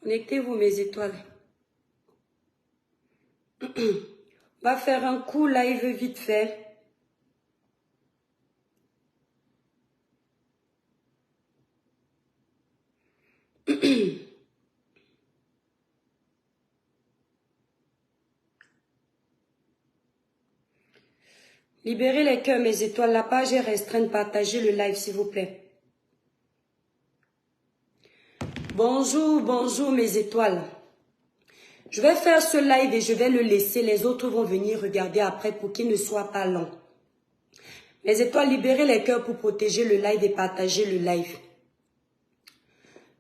Connectez-vous mes étoiles. On va faire un coup live vite fait. Libérez les cœurs mes étoiles. La page est restreinte. Partagez le live s'il vous plaît. Bonjour, bonjour mes étoiles. Je vais faire ce live et je vais le laisser. Les autres vont venir regarder après pour qu'il ne soit pas long. Mes étoiles, libérez les cœurs pour protéger le live et partager le live.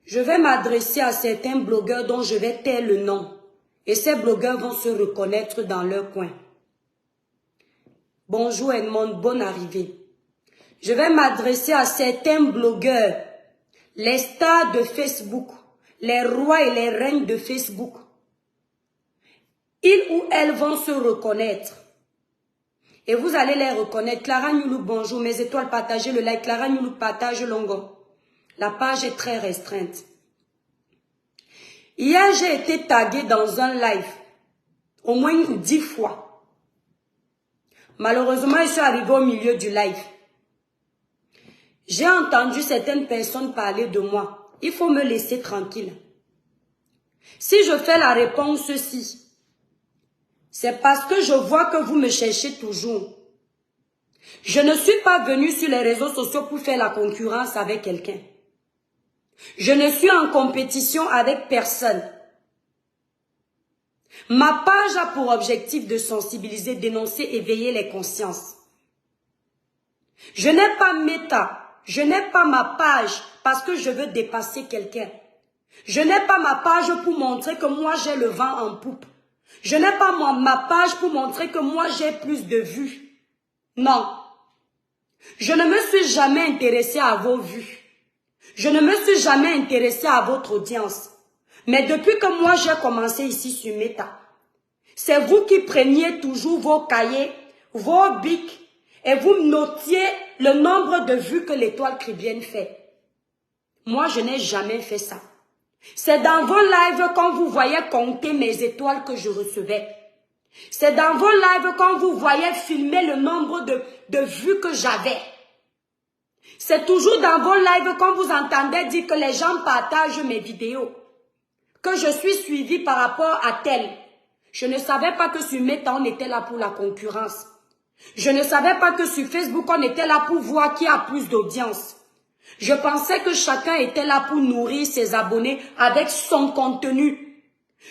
Je vais m'adresser à certains blogueurs dont je vais taire le nom. Et ces blogueurs vont se reconnaître dans leur coin. Bonjour Edmond, bonne arrivée. Je vais m'adresser à certains blogueurs, les stars de Facebook, les rois et les reines de Facebook. Ils ou elles vont se reconnaître. Et vous allez les reconnaître. Clara Nyoulou, bonjour. Mes étoiles, partagez le like. Clara Nyoulou, partage Longo. La page est très restreinte. Hier, j'ai été taguée dans un live. Au moins 10 fois. Malheureusement, je suis arrivée au milieu du live. J'ai entendu certaines personnes parler de moi. Il faut me laisser tranquille. Si je fais la réponse ci, c'est parce que je vois que vous me cherchez toujours. Je ne suis pas venue sur les réseaux sociaux pour faire la concurrence avec quelqu'un. Je ne suis en compétition avec personne. Ma page a pour objectif de sensibiliser, dénoncer, éveiller les consciences. Je n'ai pas méta, je n'ai pas ma page parce que je veux dépasser quelqu'un. Je n'ai pas ma page pour montrer que moi j'ai le vent en poupe. Je n'ai pas ma page pour montrer que moi j'ai plus de vues. Non. Je ne me suis jamais intéressée à vos vues. Je ne me suis jamais intéressée à votre audience. Mais depuis que moi j'ai commencé ici sur Meta, c'est vous qui preniez toujours vos cahiers, vos bics et vous notiez le nombre de vues que l'étoile chrétienne fait. Moi je n'ai jamais fait ça. C'est dans vos lives quand vous voyez compter mes étoiles que je recevais. C'est dans vos lives quand vous voyez filmer le nombre de vues que j'avais. C'est toujours dans vos lives quand vous entendez dire que les gens partagent mes vidéos. Que je suis suivie par rapport à tel. Je ne savais pas que sur Meta on était là pour la concurrence. Je ne savais pas que sur Facebook on était là pour voir qui a plus d'audience. Je pensais que chacun était là pour nourrir ses abonnés avec son contenu.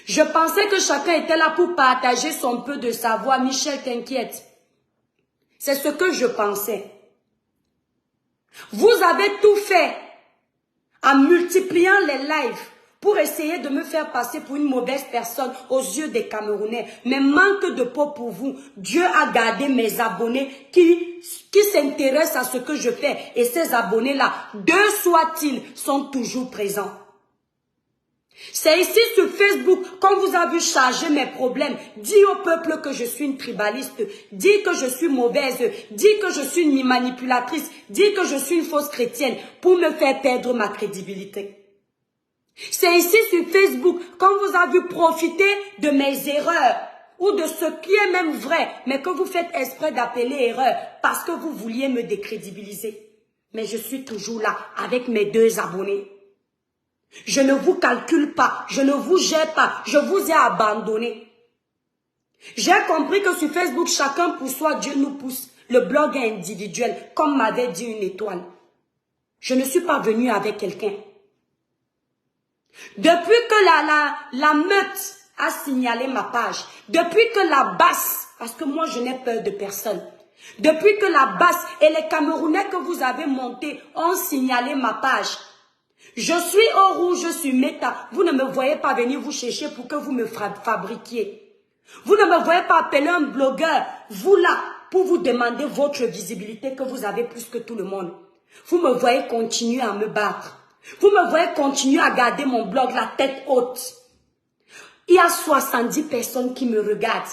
Je pensais que chacun était là pour partager son peu de savoir. Michel, t'inquiète. C'est ce que je pensais. Vous avez tout fait en multipliant les lives pour essayer de me faire passer pour une mauvaise personne aux yeux des Camerounais. Mais manque de peau pour vous. Dieu a gardé mes abonnés qui s'intéressent à ce que je fais. Et ces abonnés-là, deux soient-ils, sont toujours présents. C'est ici sur Facebook, quand vous avez chargé mes problèmes, dit au peuple que je suis une tribaliste, dit que je suis mauvaise, dit que je suis une manipulatrice, dit que je suis une fausse chrétienne pour me faire perdre ma crédibilité. C'est ici sur Facebook, quand vous avez profité de mes erreurs ou de ce qui est même vrai, mais que vous faites exprès d'appeler erreur parce que vous vouliez me décrédibiliser. Mais je suis toujours là avec mes 2 abonnés. Je ne vous calcule pas, je ne vous jette pas, je vous ai abandonné. J'ai compris que sur Facebook, chacun pour soi, Dieu nous pousse. Le blog est individuel, comme m'avait dit une étoile. Je ne suis pas venue avec quelqu'un. Depuis que la meute a signalé ma page, depuis que la basse, parce que moi je n'ai peur de personne, depuis que la basse et les Camerounais que vous avez montés ont signalé ma page, je suis au rouge sur Meta. Vous ne me voyez pas venir vous chercher pour que vous me fabriquiez. Vous ne me voyez pas appeler un blogueur, vous là, pour vous demander votre visibilité que vous avez plus que tout le monde. Vous me voyez continuer à me battre. Vous me voyez continuer à garder mon blog la tête haute. Il y a 70 personnes qui me regardent.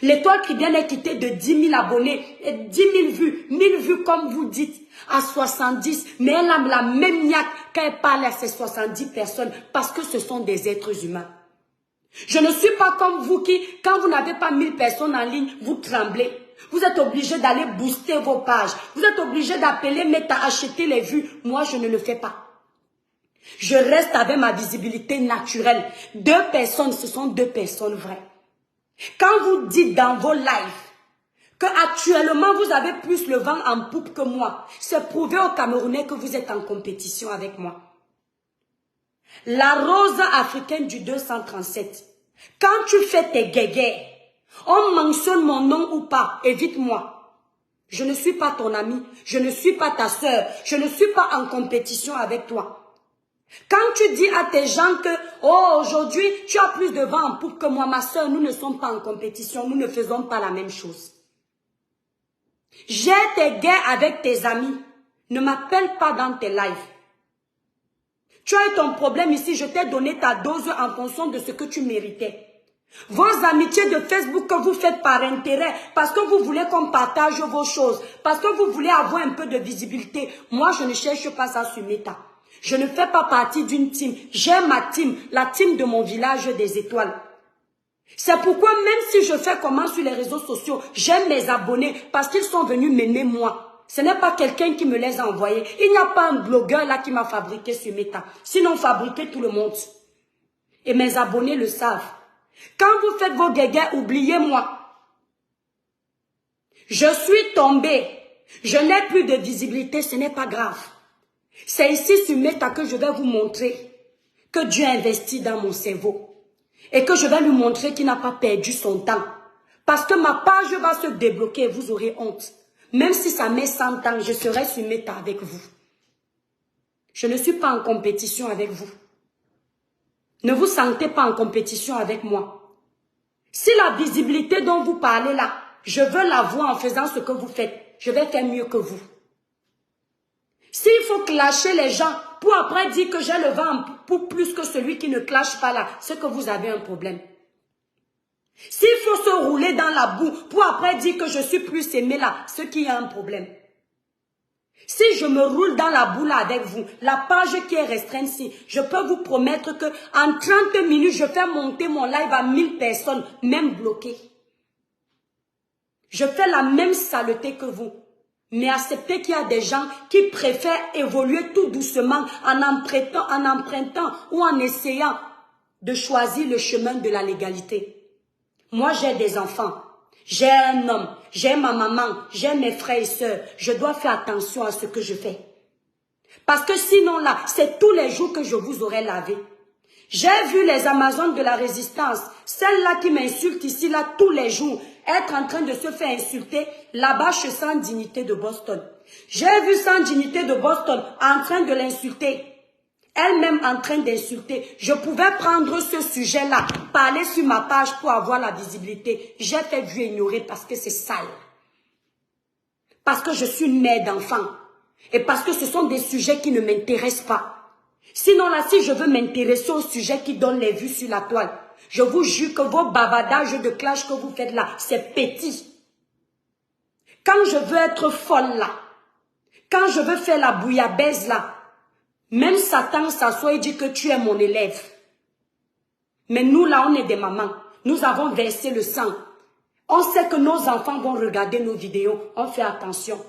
L'étoile chrétienne est quittée de 10 000 abonnés, et 10 000 vues, 1000 vues comme vous dites, à 70. Mais elle a la même niaque quand elle parle à ces 70 personnes parce que ce sont des êtres humains. Je ne suis pas comme vous qui, quand vous n'avez pas 1000 personnes en ligne, vous tremblez. Vous êtes obligé d'aller booster vos pages. Vous êtes obligé d'appeler Meta à acheter les vues. Moi, je ne le fais pas. Je reste avec ma visibilité naturelle. 2 personnes, ce sont 2 personnes vraies. Quand vous dites dans vos lives que actuellement vous avez plus le vent en poupe que moi, c'est prouver aux Camerounais que vous êtes en compétition avec moi. La rose africaine du 237. Quand tu fais tes guéguerres, on mentionne mon nom ou pas, évite-moi. Je ne suis pas ton ami, je ne suis pas ta soeur, je ne suis pas en compétition avec toi. Quand tu dis à tes gens que, oh, aujourd'hui, tu as plus de vent en poupe que moi, ma soeur, nous ne sommes pas en compétition, nous ne faisons pas la même chose. J'ai tes guerres avec tes amis. Ne m'appelle pas dans tes lives. Tu as eu ton problème ici, je t'ai donné ta dose en fonction de ce que tu méritais. Vos amitiés de Facebook que vous faites par intérêt, parce que vous voulez qu'on partage vos choses, parce que vous voulez avoir un peu de visibilité. Moi, je ne cherche pas ça sur Meta. Je ne fais pas partie d'une team. J'ai ma team, la team de mon village des étoiles. C'est pourquoi même si je fais comment sur les réseaux sociaux, j'aime mes abonnés parce qu'ils sont venus m'aimer moi. Ce n'est pas quelqu'un qui me les a envoyés. Il n'y a pas un blogueur là qui m'a fabriqué sur Meta. Sinon, fabriqué tout le monde. Et mes abonnés le savent. Quand vous faites vos guéguerres, oubliez-moi. Je suis tombée. Je n'ai plus de visibilité, ce n'est pas grave. C'est ici sur Meta que je vais vous montrer que Dieu a investi dans mon cerveau. Et que je vais lui montrer qu'il n'a pas perdu son temps. Parce que ma page va se débloquer et vous aurez honte. Même si ça met 100 ans, je serai sur Meta avec vous. Je ne suis pas en compétition avec vous. Ne vous sentez pas en compétition avec moi. Si la visibilité dont vous parlez là, je veux la voir en faisant ce que vous faites, je vais faire mieux que vous. S'il faut clasher les gens pour après dire que j'ai le vent pour plus que celui qui ne clash pas là, c'est que vous avez un problème. S'il faut se rouler dans la boue pour après dire que je suis plus aimé là, c'est qu'il y a un problème. Si je me roule dans la boue là avec vous, la page qui est restreinte ici, je peux vous promettre que en 30 minutes, je fais monter mon live à 1000 personnes, même bloquées. Je fais la même saleté que vous. Mais acceptez qu'il y a des gens qui préfèrent évoluer tout doucement en empruntant ou en essayant de choisir le chemin de la légalité. Moi, j'ai des enfants, j'ai un homme, j'ai ma maman, j'ai mes frères et sœurs. Je dois faire attention à ce que je fais. Parce que sinon là, c'est tous les jours que je vous aurais lavé. J'ai vu les Amazones de la résistance, celle-là qui m'insulte ici, là, tous les jours, être en train de se faire insulter, là-bas, chez Sans Dignité de Boston. J'ai vu Sans Dignité de Boston en train de l'insulter, elle-même en train d'insulter. Je pouvais prendre ce sujet-là, parler sur ma page pour avoir la visibilité. J'ai fait vu ignorer parce que c'est sale. Parce que je suis une mère d'enfants. Et parce que ce sont des sujets qui ne m'intéressent pas. Sinon là, si je veux m'intéresser au sujet qui donne les vues sur la toile, je vous jure que vos bavardages de clash que vous faites là, c'est petit. Quand je veux être folle là, quand je veux faire la bouillabaisse là, même Satan s'assoit et dit que tu es mon élève. Mais nous là, on est des mamans. Nous avons versé le sang. On sait que nos enfants vont regarder nos vidéos. On fait attention.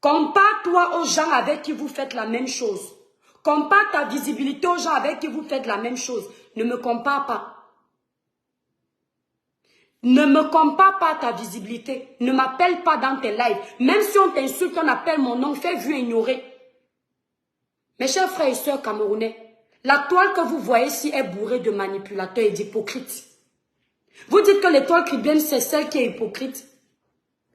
Compare-toi aux gens avec qui vous faites la même chose. Compare ta visibilité aux gens avec qui vous faites la même chose. Ne me compare pas. Ne me compare pas ta visibilité. Ne m'appelle pas dans tes lives. Même si on t'insulte, on appelle mon nom, fais vu ignorer. Mes chers frères et sœurs camerounais, la toile que vous voyez ici est bourrée de manipulateurs et d'hypocrites. Vous dites que l'étoile chrétienne, c'est celle qui est hypocrite.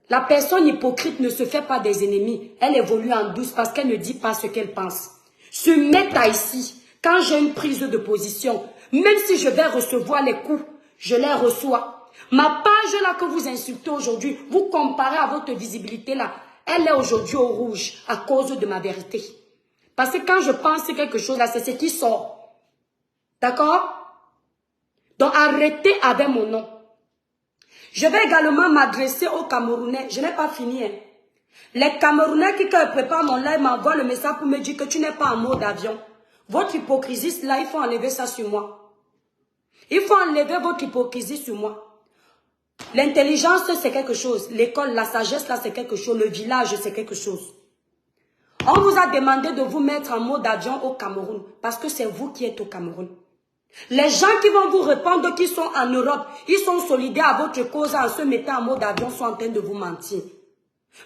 La personne hypocrite ne se fait pas des ennemis. Elle évolue en douce parce qu'elle ne dit pas ce qu'elle pense. Sur Meta ici, quand j'ai une prise de position, même si je vais recevoir les coups, je les reçois. Ma page là que vous insultez aujourd'hui, vous comparez à votre visibilité là, elle est aujourd'hui au rouge à cause de ma vérité. Parce que quand je pense quelque chose là, c'est ce qui sort. D'accord? Donc arrêtez avec mon nom. Je vais également m'adresser aux Camerounais. Je n'ai pas fini. Hein. Les Camerounais qui préparent mon live m'envoient le message pour me dire que tu n'es pas en mode avion. Votre hypocrisie, là, il faut enlever ça sur moi. Il faut enlever votre hypocrisie sur moi. L'intelligence, c'est quelque chose. L'école, la sagesse, là, c'est quelque chose. Le village, c'est quelque chose. On vous a demandé de vous mettre en mode avion au Cameroun. Parce que c'est vous qui êtes au Cameroun. Les gens qui vont vous répondre qu'ils sont en Europe, ils sont solidaires à votre cause en se mettant en mode avion, sont en train de vous mentir.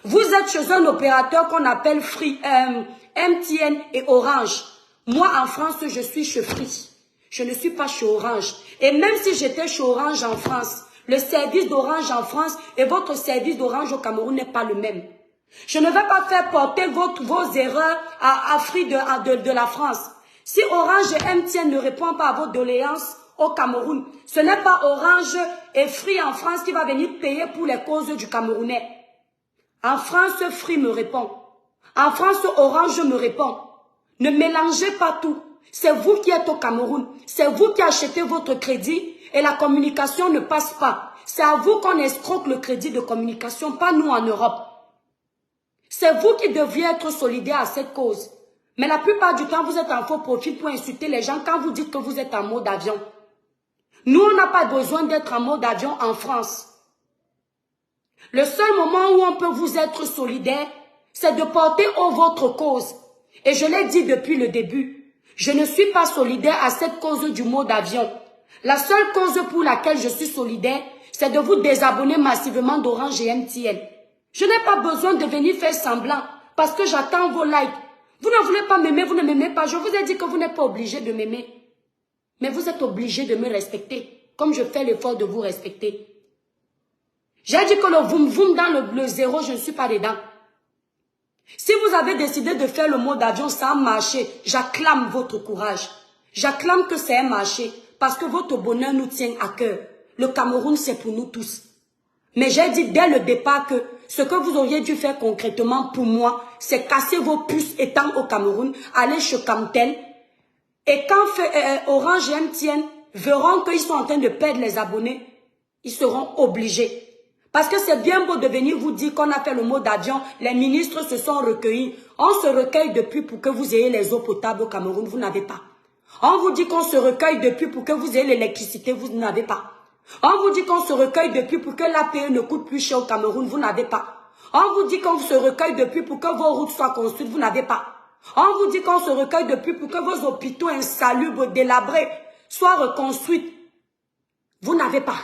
Vous êtes chez un opérateur qu'on appelle Free, MTN et Orange. Moi, en France, je suis chez Free. Je ne suis pas chez Orange. Et même si j'étais chez Orange en France, le service d'Orange en France et votre service d'Orange au Cameroun n'est pas le même. Je ne vais pas faire porter vos erreurs à Free de la France. Si Orange et MTN ne répondent pas à vos doléances au Cameroun, ce n'est pas Orange et Free en France qui va venir payer pour les causes du Camerounais. En France, Free me répond. En France, Orange me répond. Ne mélangez pas tout. C'est vous qui êtes au Cameroun. C'est vous qui achetez votre crédit et la communication ne passe pas. C'est à vous qu'on escroque le crédit de communication, pas nous en Europe. C'est vous qui deviez être solidaires à cette cause. Mais la plupart du temps, vous êtes en faux profil pour insulter les gens quand vous dites que vous êtes en mode avion. Nous, on n'a pas besoin d'être en mode avion en France. Le seul moment où on peut vous être solidaire, c'est de porter haut votre cause. Et je l'ai dit depuis le début, je ne suis pas solidaire à cette cause du mode avion. La seule cause pour laquelle je suis solidaire, c'est de vous désabonner massivement d'Orange et MTN. Je n'ai pas besoin de venir faire semblant parce que j'attends vos likes. Vous ne voulez pas m'aimer, vous ne m'aimez pas. Je vous ai dit que vous n'êtes pas obligé de m'aimer. Mais vous êtes obligé de me respecter, comme je fais l'effort de vous respecter. J'ai dit que le voum-voum dans le zéro, je ne suis pas dedans. Si vous avez décidé de faire le mode avion, ça a marché. J'acclame votre courage. J'acclame que c'est un marché parce que votre bonheur nous tient à cœur. Le Cameroun, c'est pour nous tous. Mais j'ai dit dès le départ que ce que vous auriez dû faire concrètement pour moi, c'est casser vos puces étant au Cameroun, aller chez Camtel. Et quand Orange et MTN verront qu'ils sont en train de perdre les abonnés, ils seront obligés. Parce que c'est bien beau de venir vous dire qu'on a fait le mode avion, les ministres se sont recueillis. On se recueille depuis pour que vous ayez les eaux potables au Cameroun, vous n'avez pas. On vous dit qu'on se recueille depuis pour que vous ayez l'électricité, vous n'avez pas. On vous dit qu'on se recueille depuis pour que l'APE ne coûte plus cher au Cameroun, vous n'avez pas. On vous dit qu'on se recueille depuis pour que vos routes soient construites, vous n'avez pas. On vous dit qu'on se recueille depuis pour que vos hôpitaux insalubres, délabrés, soient reconstruits. Vous n'avez pas.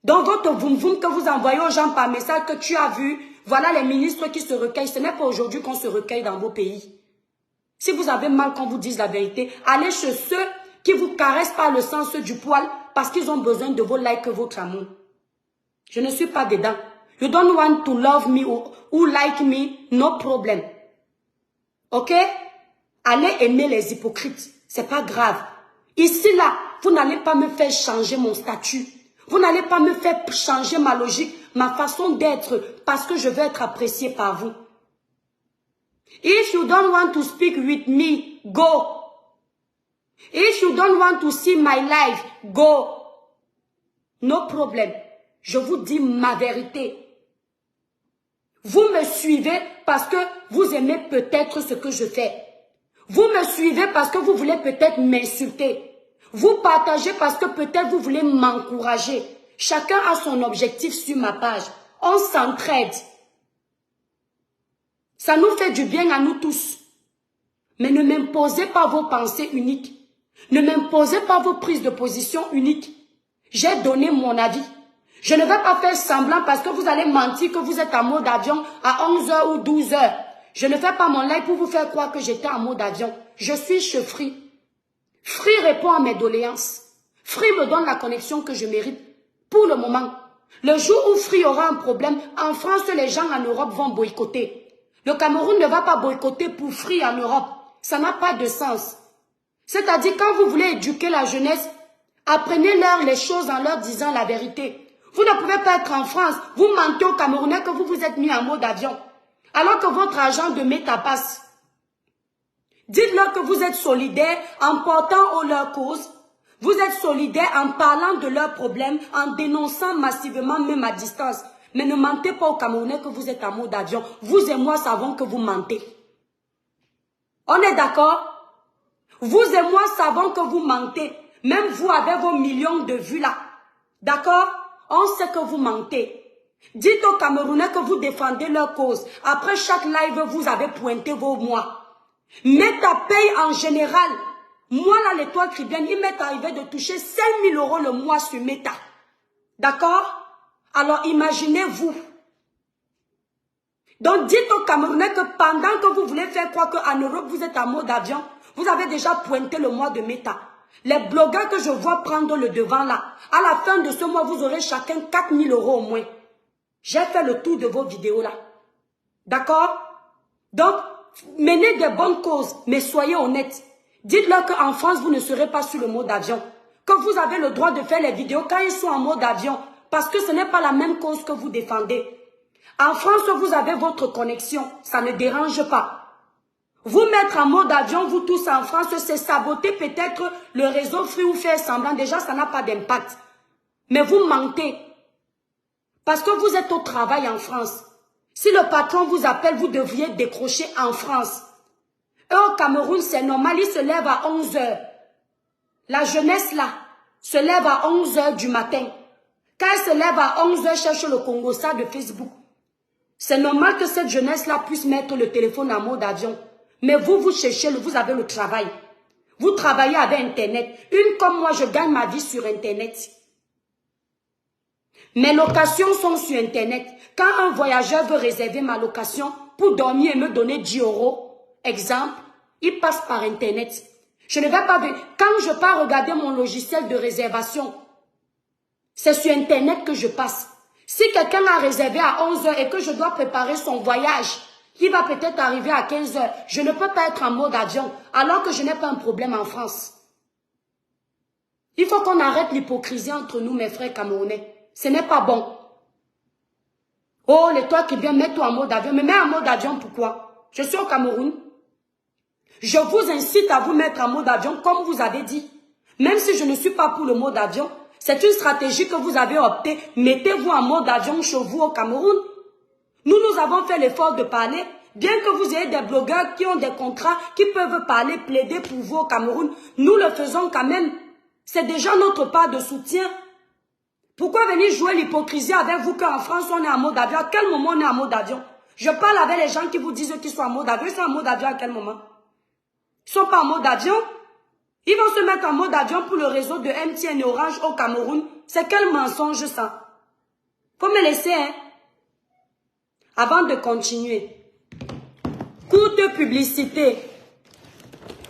Dans votre voum-voum que vous envoyez aux gens par message que tu as vu, voilà les ministres qui se recueillent. Ce n'est pas aujourd'hui qu'on se recueille dans vos pays. Si vous avez mal qu'on vous dise la vérité, allez chez ceux qui vous caressent par le sens du poil parce qu'ils ont besoin de vos likes, votre amour. Je ne suis pas dedans. You don't want to love me or like me, no problem. Ok? Allez aimer les hypocrites. C'est pas grave. Ici, là, vous n'allez pas me faire changer mon statut. Vous n'allez pas me faire changer ma logique, ma façon d'être, parce que je veux être apprécié par vous. If you don't want to speak with me, go. If you don't want to see my life, go. No problem. Je vous dis ma vérité. Vous me suivez parce que vous aimez peut-être ce que je fais. Vous me suivez parce que vous voulez peut-être m'insulter. Vous partagez parce que peut-être vous voulez m'encourager. Chacun a son objectif sur ma page. On s'entraide. Ça nous fait du bien à nous tous. Mais ne m'imposez pas vos pensées uniques. Ne m'imposez pas vos prises de position uniques. J'ai donné mon avis. Je ne vais pas faire semblant parce que vous allez mentir que vous êtes en mode avion à 11h ou 12h. Je ne fais pas mon live pour vous faire croire que j'étais en mode avion. Je suis chez Free. Free répond à mes doléances. Free me donne la connexion que je mérite. Pour le moment. Le jour où Free aura un problème, en France, les gens en Europe vont boycotter. Le Cameroun ne va pas boycotter pour Free en Europe. Ça n'a pas de sens. C'est-à-dire, quand vous voulez éduquer la jeunesse, apprenez-leur les choses en leur disant la vérité. Vous ne pouvez pas être en France, vous mentez aux Camerounais que vous vous êtes mis en mode avion. Alors que votre argent de méta passe. Dites-leur que vous êtes solidaires en portant haut leur cause. Vous êtes solidaires en parlant de leurs problèmes, en dénonçant massivement, même à distance. Mais ne mentez pas aux Camerounais que vous êtes en mode avion. Vous et moi savons que vous mentez. On est d'accord? Vous et moi savons que vous mentez. Même vous avez vos millions de vues là. D'accord? On sait que vous mentez. Dites aux Camerounais que vous défendez leur cause. Après chaque live, vous avez pointé vos mois. Meta paye en général. Moi, là, l'étoile Caribbean, il m'est arrivé de toucher 5 000 € le mois sur Meta. D'accord? Alors, imaginez-vous. Donc, dites aux Camerounais que pendant que vous voulez faire croire qu'en Europe, vous êtes en mode avion, vous avez déjà pointé le mois de Meta. Les blogueurs que je vois prendre le devant là, à la fin de ce mois, vous aurez chacun 4 000 € au moins. J'ai fait le tour de vos vidéos là. D'accord? Donc, menez des bonnes causes, mais soyez honnêtes. Dites-leur qu'en France, vous ne serez pas sur le mode avion. Que vous avez le droit de faire les vidéos quand ils sont en mode avion. Parce que ce n'est pas la même cause que vous défendez. En France, vous avez votre connexion. Ça ne dérange pas. Vous mettre en mode avion, vous tous en France, c'est saboter peut-être le réseau Free ou faire semblant. Déjà, ça n'a pas d'impact. Mais vous mentez. Parce que vous êtes au travail en France. Si le patron vous appelle, vous devriez décrocher en France. Et au Cameroun, c'est normal, il se lève à 11 h. La jeunesse là, se lève à 11 h du matin. Quand elle se lève à 11 h, cherche le Congo ça de Facebook. C'est normal que cette jeunesse-là puisse mettre le téléphone en mode avion. Mais vous, vous cherchez, vous avez le travail. Vous travaillez avec Internet. Une comme moi, je gagne ma vie sur Internet. Mes locations sont sur Internet. Quand un voyageur veut réserver ma location pour dormir et me donner 10 €, exemple, il passe par Internet. Je ne vais pas... Quand je pars regarder mon logiciel de réservation, c'est sur Internet que je passe. Si quelqu'un a réservé à 11 h et que je dois préparer son voyage, il va peut-être arriver à 15 h. Je ne peux pas être en mode avion alors que je n'ai pas un problème en France. Il faut qu'on arrête l'hypocrisie entre nous, mes frères camerounais. Ce n'est pas bon. Oh, l'étoile qui vient, mets-toi en mode avion. Mais mets en mode avion, pourquoi? Je suis au Cameroun. Je vous incite à vous mettre en mode avion comme vous avez dit. Même si je ne suis pas pour le mode avion, c'est une stratégie que vous avez optée. Mettez-vous en mode avion chez vous au Cameroun. Nous avons fait l'effort de parler. Bien que vous ayez des blogueurs qui ont des contrats, qui peuvent parler, plaider pour vous au Cameroun, nous le faisons quand même. C'est déjà notre part de soutien. Pourquoi venir jouer l'hypocrisie avec vous qu'en France on est en mode avion? À quel moment on est en mode avion? Je parle avec les gens qui vous disent qu'ils sont en mode avion. Ils sont en mode avion à quel moment? Ils ne sont pas en mode avion. Ils vont se mettre en mode avion pour le réseau de MTN et Orange au Cameroun. C'est quel mensonge ça? Faut me laisser, hein? Avant de continuer. Courte publicité.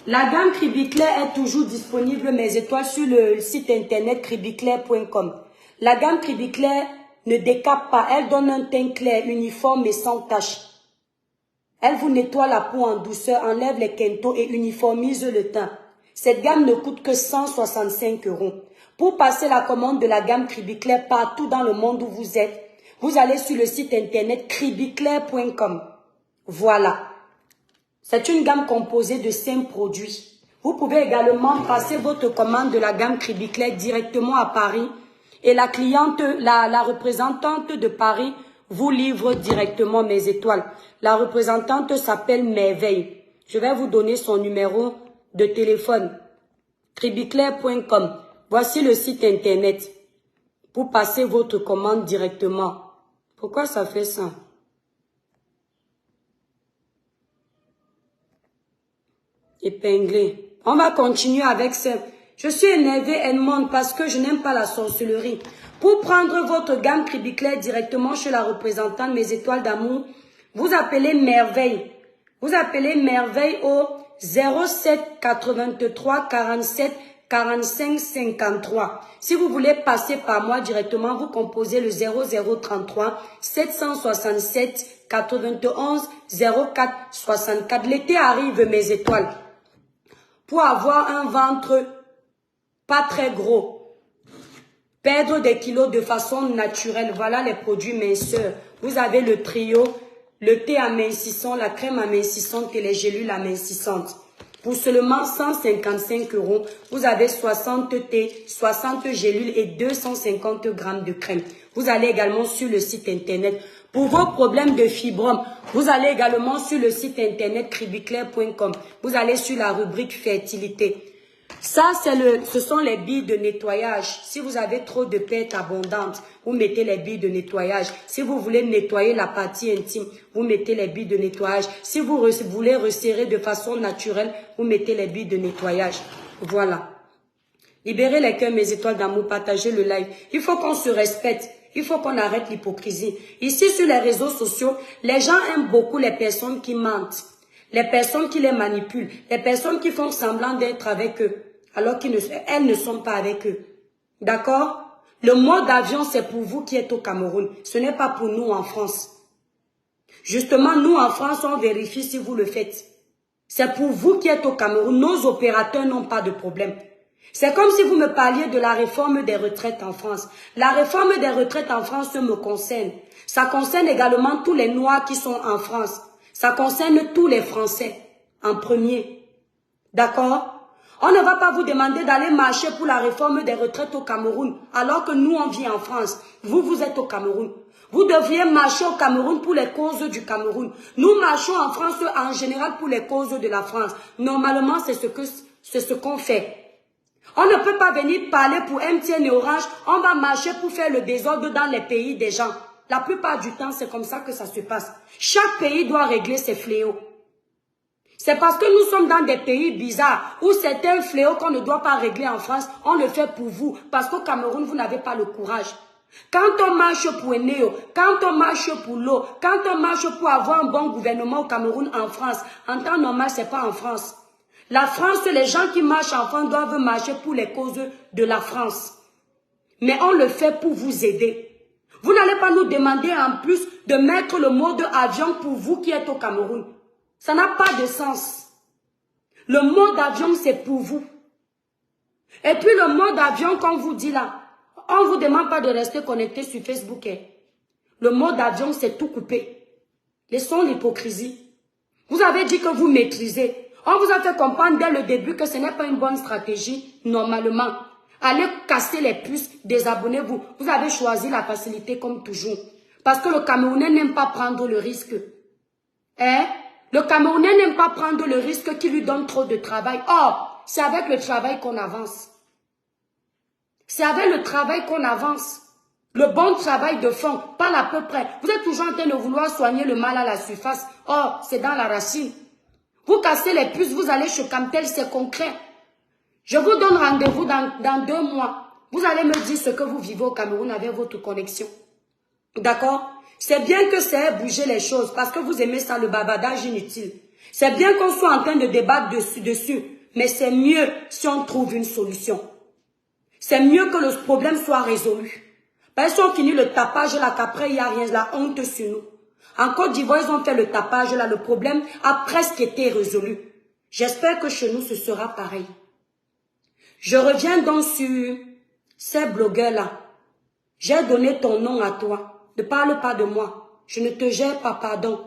La gamme Cribiclair est toujours disponible, mes étoiles, sur le site internet cribiclair.com. La gamme Cribiclair ne décape pas. Elle donne un teint clair, uniforme et sans tache. Elle vous nettoie la peau en douceur, enlève les quintaux et uniformise le teint. Cette gamme ne coûte que 165 €. Pour passer la commande de la gamme Cribiclair partout dans le monde où vous êtes, vous allez sur le site internet cribiclair.com. Voilà. C'est une gamme composée de 5 produits. Vous pouvez également passer votre commande de la gamme Cribiclair directement à Paris et la cliente, la représentante de Paris vous livre directement, mes étoiles. La représentante s'appelle Merveille. Je vais vous donner son numéro de téléphone. cribiclair.com. Voici le site internet pour passer votre commande directement. Pourquoi ça fait ça? Épinglé. On va continuer avec ça. Je suis énervée, Edmond, parce que je n'aime pas la sorcellerie. Pour prendre votre gamme Cribiclair directement chez la représentante Mes Étoiles d'Amour, vous appelez Merveille. Vous appelez Merveille au 07 83 47 45 53. Si vous voulez passer par moi directement, vous composez le 0033 767 91 04 64. L'été arrive, mes étoiles. Pour avoir un ventre pas très gros, perdre des kilos de façon naturelle, voilà les produits minceurs. Vous avez le trio, le thé amincissant, la crème amincissante et les gélules amincissantes. Pour seulement 155 €, vous avez 60 thés, 60 gélules et 250 grammes de crème. Vous allez également sur le site internet. Pour vos problèmes de fibrome, vous allez également sur le site internet cribiclair.com. Vous allez sur la rubrique fertilité. Ça, ce sont les billes de nettoyage. Si vous avez trop de pertes abondantes, vous mettez les billes de nettoyage. Si vous voulez nettoyer la partie intime, vous mettez les billes de nettoyage. Si vous voulez resserrer de façon naturelle, vous mettez les billes de nettoyage. Voilà. Libérez les cœurs, mes étoiles d'amour, partagez le live. Il faut qu'on se respecte. Il faut qu'on arrête l'hypocrisie. Ici, sur les réseaux sociaux, les gens aiment beaucoup les personnes qui mentent. Les personnes qui les manipulent. Les personnes qui font semblant d'être avec eux. Alors qu'elles ne sont pas avec eux. D'accord? Le mode d'avion, c'est pour vous qui êtes au Cameroun. Ce n'est pas pour nous en France. Justement, nous en France, on vérifie si vous le faites. C'est pour vous qui êtes au Cameroun. Nos opérateurs n'ont pas de problème. C'est comme si vous me parliez de la réforme des retraites en France. La réforme des retraites en France me concerne. Ça concerne également tous les Noirs qui sont en France. Ça concerne tous les Français en premier. D'accord? On ne va pas vous demander d'aller marcher pour la réforme des retraites au Cameroun, alors que nous, on vit en France. Vous, vous êtes au Cameroun. Vous devriez marcher au Cameroun pour les causes du Cameroun. Nous marchons en France en général pour les causes de la France. Normalement, c'est ce qu'on fait. On ne peut pas venir parler pour MTN et Orange. On va marcher pour faire le désordre dans les pays des gens. La plupart du temps, c'est comme ça que ça se passe. Chaque pays doit régler ses fléaux. C'est parce que nous sommes dans des pays bizarres où certains fléaux qu'on ne doit pas régler en France, on le fait pour vous. Parce qu'au Cameroun, vous n'avez pas le courage. Quand on marche pour Eneo, quand on marche pour l'eau, quand on marche pour avoir un bon gouvernement au Cameroun, en France, en temps normal, ce n'est pas en France. La France, les gens qui marchent en France doivent marcher pour les causes de la France. Mais on le fait pour vous aider. Vous n'allez pas nous demander en plus de mettre le mode avion pour vous qui êtes au Cameroun. Ça n'a pas de sens. Le mode avion, c'est pour vous. Et puis le mode avion, qu'on vous dit là, on ne vous demande pas de rester connecté sur Facebook. Le mode avion, c'est tout coupé. Laissons l'hypocrisie. Vous avez dit que vous maîtrisez. On vous a fait comprendre dès le début que ce n'est pas une bonne stratégie, normalement. Allez casser les puces, désabonnez-vous. Vous avez choisi la facilité comme toujours. Parce que le Camerounais n'aime pas prendre le risque. Le Camerounais n'aime pas prendre le risque qui lui donne trop de travail. Or, c'est avec le travail qu'on avance. C'est avec le travail qu'on avance. Le bon travail de fond, pas l'à peu près. Vous êtes toujours en train de vouloir soigner le mal à la surface. Or, c'est dans la racine. Vous cassez les puces, vous allez chez Camtel, c'est concret. Je vous donne rendez-vous dans 2 mois. Vous allez me dire ce que vous vivez au Cameroun avec votre connexion. D'accord? C'est bien que ça ait bougé les choses parce que vous aimez ça, le bavardage inutile. C'est bien qu'on soit en train de débattre dessus, mais c'est mieux si on trouve une solution. C'est mieux que le problème soit résolu. Parce qu'ils ont fini le tapage là, qu'après il n'y a rien, la honte sur nous. En Côte d'Ivoire, ils ont fait le tapage là, le problème a presque été résolu. J'espère que chez nous, ce sera pareil. Je reviens donc sur ces blogueurs-là. J'ai donné ton nom à toi. Ne parle pas de moi. Je ne te gère pas pardon.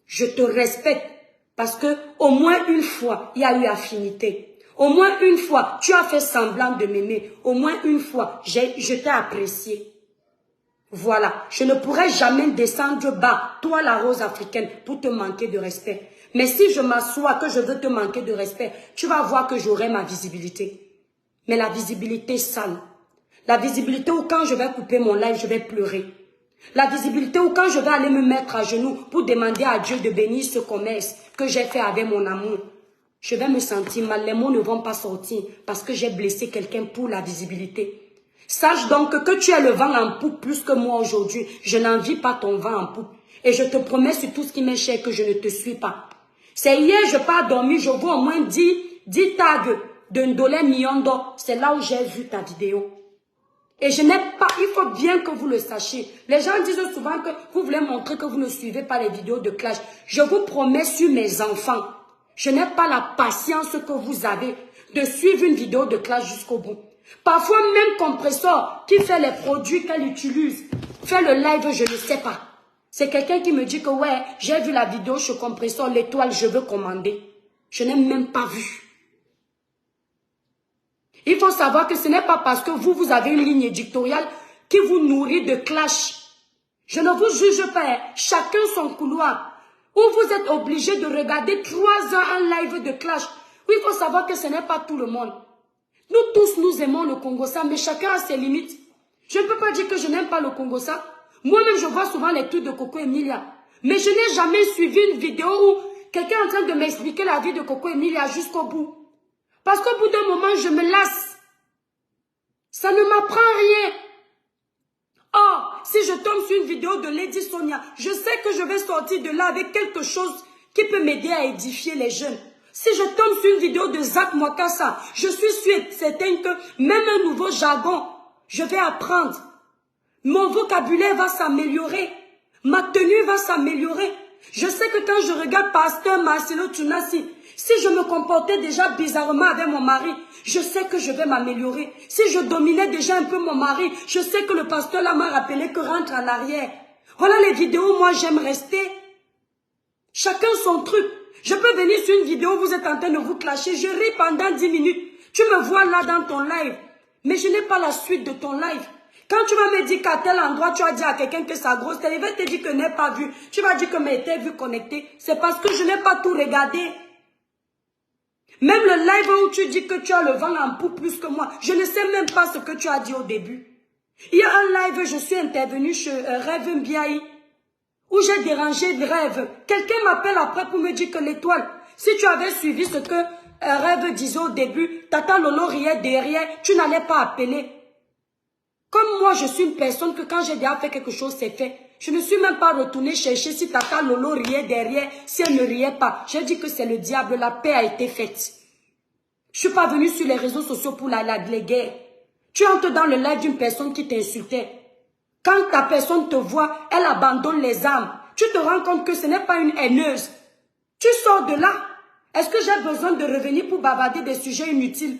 Je te respecte. Parce que au moins une fois, il y a eu affinité. Au moins une fois, tu as fait semblant de m'aimer. Au moins une fois, je t'ai apprécié. Voilà. Je ne pourrai jamais descendre bas, toi la rose africaine, pour te manquer de respect. Mais si je m'assois que je veux te manquer de respect, tu vas voir que j'aurai ma visibilité. Mais la visibilité sale. La visibilité où quand je vais couper mon live, je vais pleurer. La visibilité où quand je vais aller me mettre à genoux pour demander à Dieu de bénir ce commerce que j'ai fait avec mon amour. Je vais me sentir mal, les mots ne vont pas sortir parce que j'ai blessé quelqu'un pour la visibilité. Sache donc que tu as le vent en poupe plus que moi aujourd'hui. Je n'envie pas ton vent en poupe. Et je te promets sur tout ce qui m'est cher que je ne te suis pas. C'est hier, je n'ai pas dormi, je vois au moins 10 tags d'un dollar million d'or. C'est là où j'ai vu ta vidéo. Et je n'ai pas, il faut bien que vous le sachiez. Les gens disent souvent que vous voulez montrer que vous ne suivez pas les vidéos de clash. Je vous promets sur mes enfants, je n'ai pas la patience que vous avez de suivre une vidéo de clash jusqu'au bout. Parfois même Compressor qui fait les produits qu'elle utilise, fait le live, je ne sais pas. C'est quelqu'un qui me dit que ouais, j'ai vu la vidéo chez Compressor, l'étoile, je veux commander. Je n'ai même pas vu. Il faut savoir que ce n'est pas parce que vous avez une ligne éditoriale qui vous nourrit de clash. Je ne vous juge pas, hein. Chacun son couloir. Où vous êtes obligé de regarder 3 heures un live de clash. Oui, il faut savoir que ce n'est pas tout le monde. Nous tous, nous aimons le Congo-Ça, mais chacun a ses limites. Je ne peux pas dire que je n'aime pas le Congo-Ça. Moi-même, je vois souvent les trucs de Coco Emilia. Mais je n'ai jamais suivi une vidéo où quelqu'un est en train de m'expliquer la vie de Coco Emilia jusqu'au bout. Parce qu'au bout d'un moment, je me lasse. Ça ne m'apprend rien. Or, si je tombe sur une vidéo de Lady Sonia, je sais que je vais sortir de là avec quelque chose qui peut m'aider à édifier les jeunes. Si je tombe sur une vidéo de Zach Mwakassa, je suis certain que même un nouveau jargon, je vais apprendre. Mon vocabulaire va s'améliorer. Ma tenue va s'améliorer. Je sais que quand je regarde Pasteur Marcelo Tunasi, si je me comportais déjà bizarrement avec mon mari, je sais que je vais m'améliorer. Si je dominais déjà un peu mon mari, je sais que le pasteur là m'a rappelé que rentre en arrière. Voilà les vidéos où moi j'aime rester. Chacun son truc. Je peux venir sur une vidéo où vous êtes en train de vous clasher. Je ris pendant 10 minutes. Tu me vois là dans ton live. Mais je n'ai pas la suite de ton live. Quand tu vas me dire qu'à tel endroit, tu as dit à quelqu'un que sa grosse télé, il va te dire que je n'ai pas vu. Tu vas dire que mes télé vues connectées. C'est parce que je n'ai pas tout regardé. Même le live où tu dis que tu as le vent en poupe plus que moi, je ne sais même pas ce que tu as dit au début. Il y a un live, je suis intervenue chez Rêve Mbiaï, où j'ai dérangé le Rêve. Quelqu'un m'appelle après pour me dire que l'étoile, si tu avais suivi ce que Rêve disait au début, Tata Lolo riait derrière, tu n'allais pas appeler. Comme moi, je suis une personne que quand j'ai déjà fait quelque chose, c'est fait. Je ne suis même pas retournée chercher si Tata Lolo riait derrière, si elle ne riait pas. J'ai dit que c'est le diable, la paix a été faite. Je suis pas venue sur les réseaux sociaux pour les guerres. Tu entres dans le live d'une personne qui t'insultait. Quand ta personne te voit, elle abandonne les armes. Tu te rends compte que ce n'est pas une haineuse. Tu sors de là. Est-ce que j'ai besoin de revenir pour bavarder des sujets inutiles?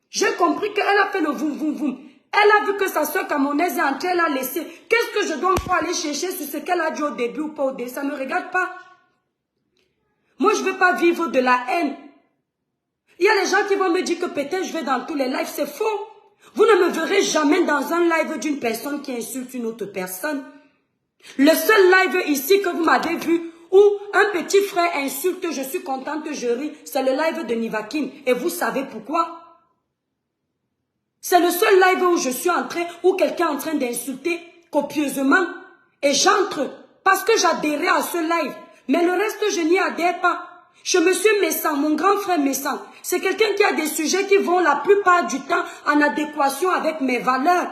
J'ai compris qu'elle a fait le voum voum voum. Elle a vu que sa soeur camerounaise est entrée, elle a laissé. Qu'est-ce que je dois encore aller chercher sur ce qu'elle a dit au début ou pas au début? Ça ne me regarde pas. Moi, je ne veux pas vivre de la haine. Il y a les gens qui vont me dire que peut-être je vais dans tous les lives. C'est faux. Vous ne me verrez jamais dans un live d'une personne qui insulte une autre personne. Le seul live ici que vous m'avez vu où un petit frère insulte, je suis contente, je ris, c'est le live de Nivakin. Et vous savez pourquoi? C'est le seul live où je suis entrée, où quelqu'un est en train d'insulter copieusement. Et j'entre parce que j'adhérais à ce live. Mais le reste, je n'y adhère pas. Je me suis Messan, mon grand frère Messan. C'est quelqu'un qui a des sujets qui vont la plupart du temps en adéquation avec mes valeurs.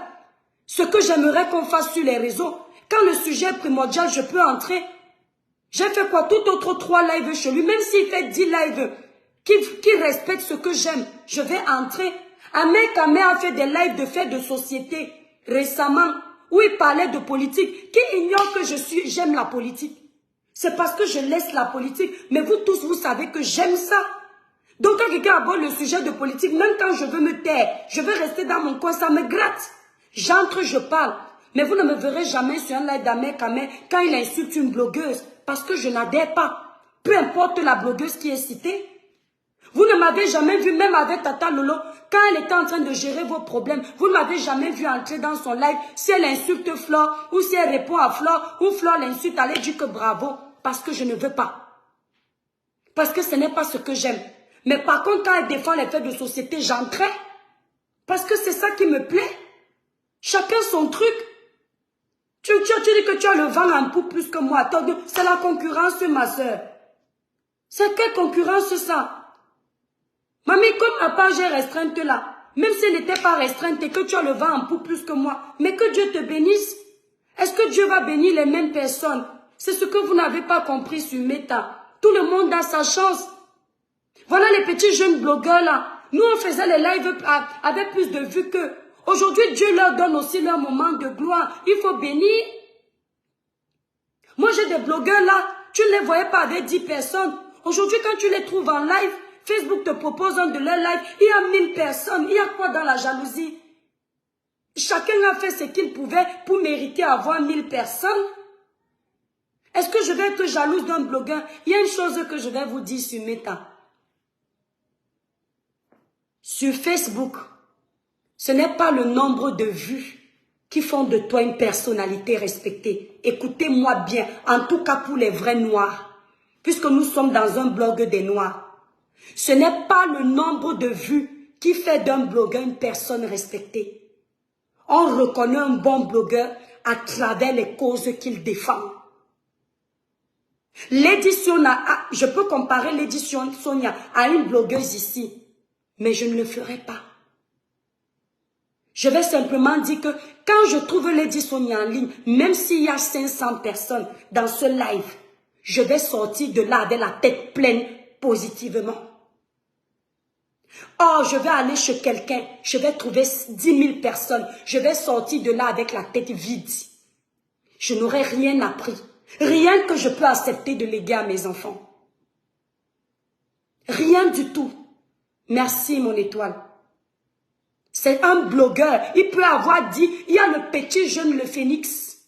Ce que j'aimerais qu'on fasse sur les réseaux. Quand le sujet est primordial, je peux entrer. J'ai fait quoi? Tout autre 3 lives chez lui. Même s'il fait 10 lives qui respectent ce que j'aime, je vais entrer. Ahmed Kamé a fait des lives de faits de société récemment où il parlait de politique. Qui ignore que j'aime la politique? C'est parce que je laisse la politique. Mais vous tous, vous savez que j'aime ça. Donc quand quelqu'un aborde le sujet de politique, même quand je veux me taire, je veux rester dans mon coin, ça me gratte. J'entre, je parle. Mais vous ne me verrez jamais sur un live d'Ahmed Kamé quand il insulte une blogueuse. Parce que je n'adhère pas. Peu importe la blogueuse qui est citée. Vous ne m'avez jamais vu, même avec Tata Lolo, quand elle était en train de gérer vos problèmes, vous ne m'avez jamais vu entrer dans son live si elle insulte Flore ou si elle répond à Flore ou Flore l'insulte, allez dire que bravo, parce que je ne veux pas. Parce que ce n'est pas ce que j'aime. Mais par contre, quand elle défend les faits de société, j'entrais. Parce que c'est ça qui me plaît. Chacun son truc. Tu dis que tu as le vent en poupe plus que moi. C'est la concurrence, ma soeur. C'est quelle concurrence ça? Mamie, comme à part j'ai restreinte là, même si elle n'était pas restreinte et que tu as le vent en poupe plus que moi, mais que Dieu te bénisse. Est-ce que Dieu va bénir les mêmes personnes? C'est ce que vous n'avez pas compris sur Meta. Tout le monde a sa chance. Voilà les petits jeunes blogueurs là. Nous, on faisait les lives avec plus de vues qu'eux. Aujourd'hui, Dieu leur donne aussi leur moment de gloire. Il faut bénir. Moi, j'ai des blogueurs là. Tu ne les voyais pas avec 10 personnes. Aujourd'hui, quand tu les trouves en live, Facebook te propose un de leurs lives. Il y a 1000 personnes. Il y a quoi dans la jalousie? Chacun a fait ce qu'il pouvait pour mériter avoir 1000 personnes. Est-ce que je vais être jalouse d'un blogueur? Il y a une chose que je vais vous dire sur Meta. Sur Facebook, Ce n'est pas le nombre de vues qui font de toi une personnalité respectée. Écoutez-moi bien, en tout cas pour les vrais noirs, puisque nous sommes dans un blog des noirs. Ce n'est pas le nombre de vues qui fait d'un blogueur une personne respectée. On reconnaît un bon blogueur à travers les causes qu'il défend. Lady Sonia, je peux comparer Lady Sonia à une blogueuse ici, mais je ne le ferai pas. Je vais simplement dire que quand je trouve Lady Sonia en ligne, même s'il y a 500 personnes dans ce live, je vais sortir de là avec la tête pleine positivement. Oh, je vais aller chez quelqu'un, je vais trouver 10 000 personnes, je vais sortir de là avec la tête vide. Je n'aurai rien appris, rien que je peux accepter de léguer à mes enfants. Rien du tout. Merci mon étoile. C'est un blogueur, il peut avoir dit, il y a le petit jeune, le phénix.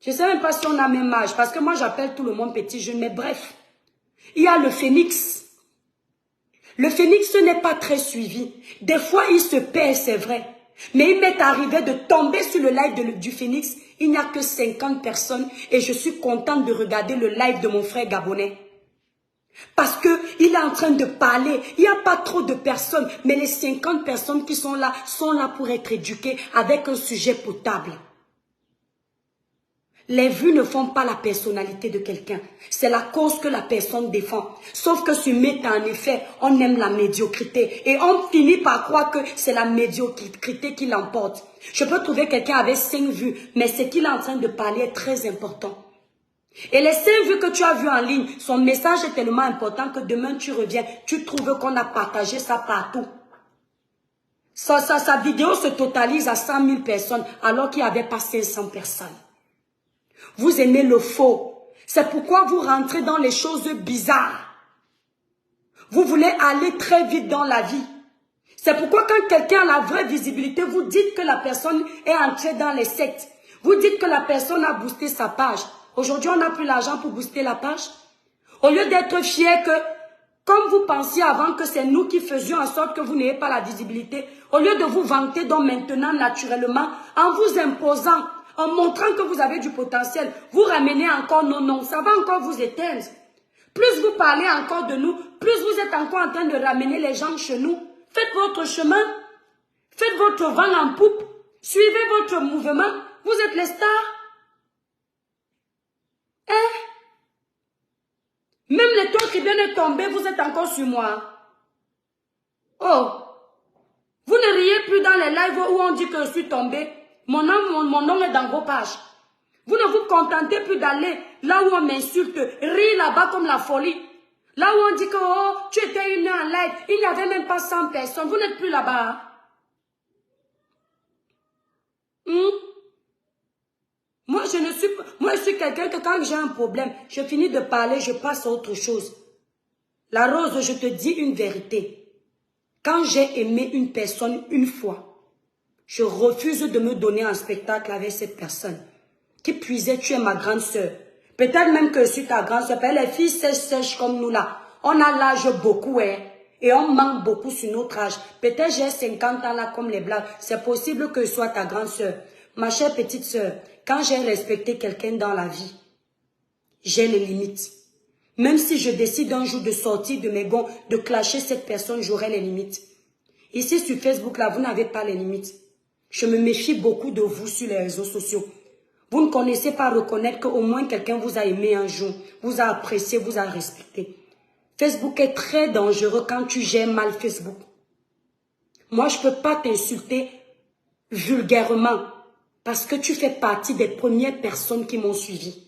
Je ne sais même pas si on a même âge, parce que moi j'appelle tout le monde petit jeune, mais bref. Il y a le phénix. Le phénix n'est pas très suivi. Des fois, il se perd, c'est vrai. Mais il m'est arrivé de tomber sur le live du phénix. Il n'y a que 50 personnes et je suis contente de regarder le live de mon frère gabonais. Parce qu'il est en train de parler. Il n'y a pas trop de personnes, mais les 50 personnes qui sont là pour être éduquées avec un sujet potable. Les vues ne font pas la personnalité de quelqu'un. C'est la cause que la personne défend. Sauf que sur Meta, en effet, on aime la médiocrité. Et on finit par croire que c'est la médiocrité qui l'emporte. Je peux trouver quelqu'un avec 5 vues, mais ce qu'il est en train de parler est très important. Et les 5 vues que tu as vues en ligne, son message est tellement important que demain tu reviens, tu trouves qu'on a partagé ça partout. Sa vidéo se totalise à 100 000 personnes, alors qu'il n'y avait pas 500 personnes. Vous aimez le faux. C'est pourquoi vous rentrez dans les choses bizarres. Vous voulez aller très vite dans la vie. C'est pourquoi quand quelqu'un a la vraie visibilité, vous dites que la personne est entrée dans les sectes. Vous dites que la personne a boosté sa page. Aujourd'hui, on n'a plus l'argent pour booster la page. Au lieu d'être fier que, comme vous pensiez avant que c'est nous qui faisions en sorte que vous n'ayez pas la visibilité, au lieu de vous vanter donc maintenant naturellement, en vous imposant, en montrant que vous avez du potentiel, vous ramenez encore nos noms. Ça va encore vous éteindre. Plus vous parlez encore de nous, plus vous êtes encore en train de ramener les gens chez nous. Faites votre chemin. Faites votre vent en poupe. Suivez votre mouvement. Vous êtes les stars. Hein? Même l'étoile qui vient de tomber, vous êtes encore sur moi. Oh. Vous ne riez plus dans les lives où on dit que je suis tombée. Mon nom est dans vos pages. Vous ne vous contentez plus d'aller là où on m'insulte, rire là-bas comme la folie. Là où on dit que oh, tu étais une heure en live, il n'y avait même pas 100 personnes. Vous n'êtes plus là-bas. Moi, je suis quelqu'un que quand j'ai un problème, je finis de parler, je passe à autre chose. La Rose, je te dis une vérité. Quand j'ai aimé une personne une fois, je refuse de me donner un spectacle avec cette personne. Qui puisait, tu es ma grande sœur. Peut-être même que je suis ta grande sœur. Les filles sèches comme nous là. On a l'âge beaucoup, hein. Et on manque beaucoup sur notre âge. Peut-être j'ai 50 ans là comme les blagues. C'est possible que je sois ta grande sœur. Ma chère petite sœur, quand j'ai respecté quelqu'un dans la vie, j'ai les limites. Même si je décide un jour de sortir de mes gonds, de clasher cette personne, j'aurai les limites. Ici sur Facebook là, vous n'avez pas les limites. Je me méfie beaucoup de vous sur les réseaux sociaux. Vous ne connaissez pas reconnaître qu'au moins quelqu'un vous a aimé un jour, vous a apprécié, vous a respecté. Facebook est très dangereux quand tu gères mal Facebook. Moi, je ne peux pas t'insulter vulgairement parce que tu fais partie des premières personnes qui m'ont suivi.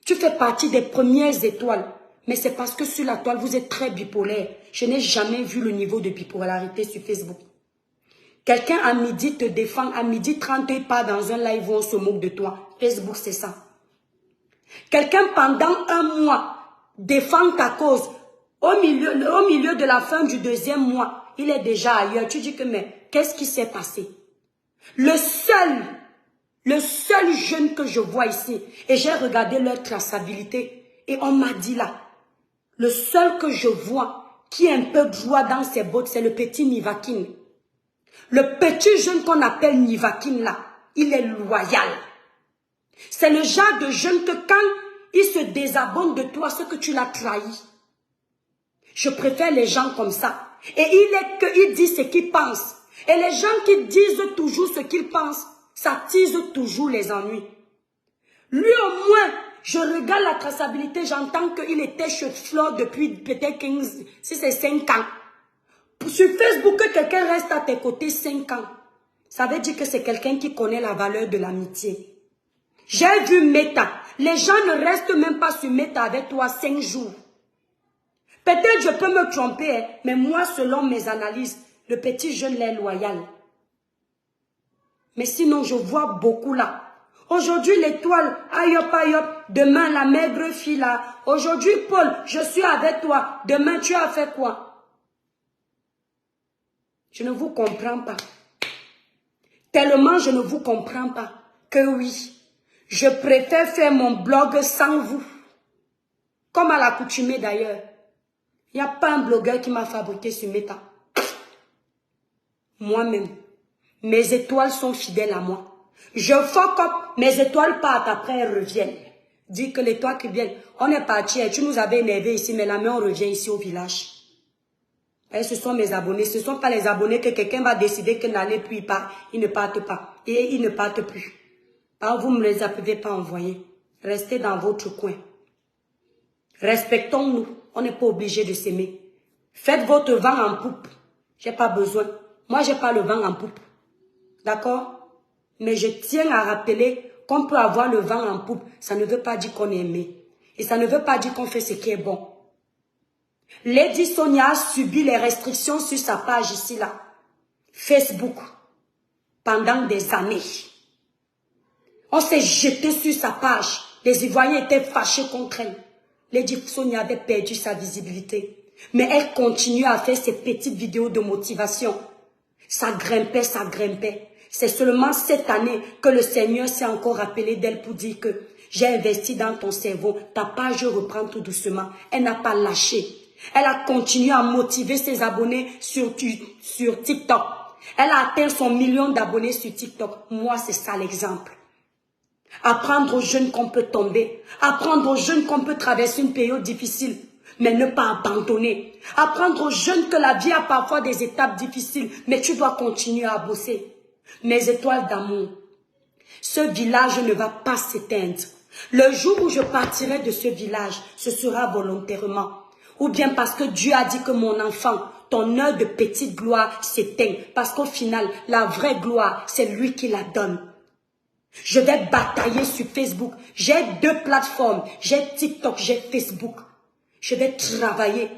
Tu fais partie des premières étoiles. Mais c'est parce que sur la toile, vous êtes très bipolaire. Je n'ai jamais vu le niveau de bipolarité sur Facebook. Quelqu'un à midi te défend, à 12h30, il part dans un live où on se moque de toi. Facebook, c'est ça. Quelqu'un pendant un mois défend ta cause. Au milieu de la fin du 2e mois, il est déjà ailleurs. Tu dis que mais qu'est-ce qui s'est passé? Le seul jeune que je vois ici, et j'ai regardé leur traçabilité, et on m'a dit là, le seul que je vois qui est un peu droit dans ses bottes, c'est le petit Nivakin. Le petit jeune qu'on appelle Nivakin là, il est loyal. C'est le genre de jeune que quand il se désabonne de toi, c'est que tu l'as trahi. Je préfère les gens comme ça. Et il dit ce qu'il pense. Et les gens qui disent toujours ce qu'ils pensent, ça tease toujours les ennuis. Lui au moins, je regarde la traçabilité, j'entends qu'il était chez Flore depuis peut-être 15, si c'est 5 ans. Sur Facebook, que quelqu'un reste à tes côtés 5 ans, ça veut dire que c'est quelqu'un qui connaît la valeur de l'amitié. J'ai vu Meta. Les gens ne restent même pas sur Meta avec toi 5 jours. Peut-être je peux me tromper, hein, mais moi, selon mes analyses, le petit jeune est loyal. Mais sinon, je vois beaucoup là. Aujourd'hui, l'étoile, ayop, ayop. Demain, la maigre fille là. Aujourd'hui, Paul, je suis avec toi. Demain, tu as fait quoi? Je ne vous comprends pas. Tellement je ne vous comprends pas. Que oui, je préfère faire mon blog sans vous. Comme à l'accoutumée d'ailleurs. Il n'y a pas un blogueur qui m'a fabriqué sur Meta. Moi-même. Mes étoiles sont fidèles à moi. Je fuck up, mes étoiles partent, après elles reviennent. Dis que l'étoile qui vient, on est parti, tu nous avais énervé ici, mais la main on revient ici au village. Et ce sont mes abonnés, ce ne sont pas les abonnés que quelqu'un va décider que n'allait plus, ils ne partent pas. Et ils ne partent plus. Alors vous ne me les avez pas envoyés. Restez dans votre coin. Respectons-nous, on n'est pas obligé de s'aimer. Faites votre vent en poupe. J'ai pas besoin. Moi, j'ai pas le vent en poupe. D'accord? Mais je tiens à rappeler qu'on peut avoir le vent en poupe. Ça ne veut pas dire qu'on est aimé. Et ça ne veut pas dire qu'on fait ce qui est bon. Lady Sonia a subi les restrictions sur sa page ici, là. Facebook. Pendant des années. On s'est jeté sur sa page. Les Ivoiriens étaient fâchés contre elle. Lady Sonia avait perdu sa visibilité. Mais elle continue à faire ses petites vidéos de motivation. Ça grimpait, ça grimpait. C'est seulement cette année que le Seigneur s'est encore rappelé d'elle pour dire que j'ai investi dans ton cerveau, ta page reprend tout doucement. Elle n'a pas lâché. Elle a continué à motiver ses abonnés sur TikTok. Elle a atteint son 1 million d'abonnés sur TikTok. Moi, c'est ça l'exemple. Apprendre aux jeunes qu'on peut tomber. Apprendre aux jeunes qu'on peut traverser une période difficile. Mais ne pas abandonner. Apprendre aux jeunes que la vie a parfois des étapes difficiles. Mais tu dois continuer à bosser. Mes étoiles d'amour. Ce village ne va pas s'éteindre. Le jour où je partirai de ce village, ce sera volontairement. Ou bien parce que Dieu a dit que mon enfant, ton heure de petite gloire s'éteint. Parce qu'au final, la vraie gloire, c'est lui qui la donne. Je vais batailler sur Facebook. J'ai 2 plateformes. J'ai TikTok, j'ai Facebook. Je vais travailler.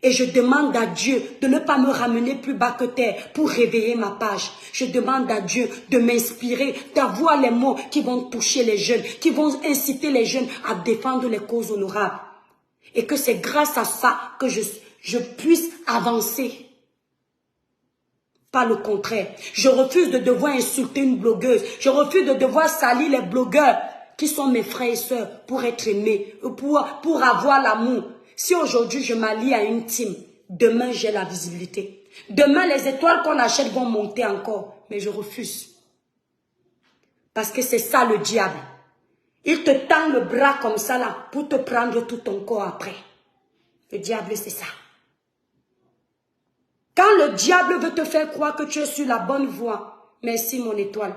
Et je demande à Dieu de ne pas me ramener plus bas que terre pour réveiller ma page. Je demande à Dieu de m'inspirer, d'avoir les mots qui vont toucher les jeunes, qui vont inciter les jeunes à défendre les causes honorables. Et que c'est grâce à ça que je puisse avancer. Pas le contraire. Je refuse de devoir insulter une blogueuse. Je refuse de devoir salir les blogueurs qui sont mes frères et sœurs pour être aimés, pour avoir l'amour. Si aujourd'hui je m'allie à une team, demain j'ai la visibilité. Demain les étoiles qu'on achète vont monter encore. Mais je refuse. Parce que c'est ça le diable. Il te tend le bras comme ça là pour te prendre tout ton corps après. Le diable c'est ça. Quand le diable veut te faire croire que tu es sur la bonne voie, merci mon étoile.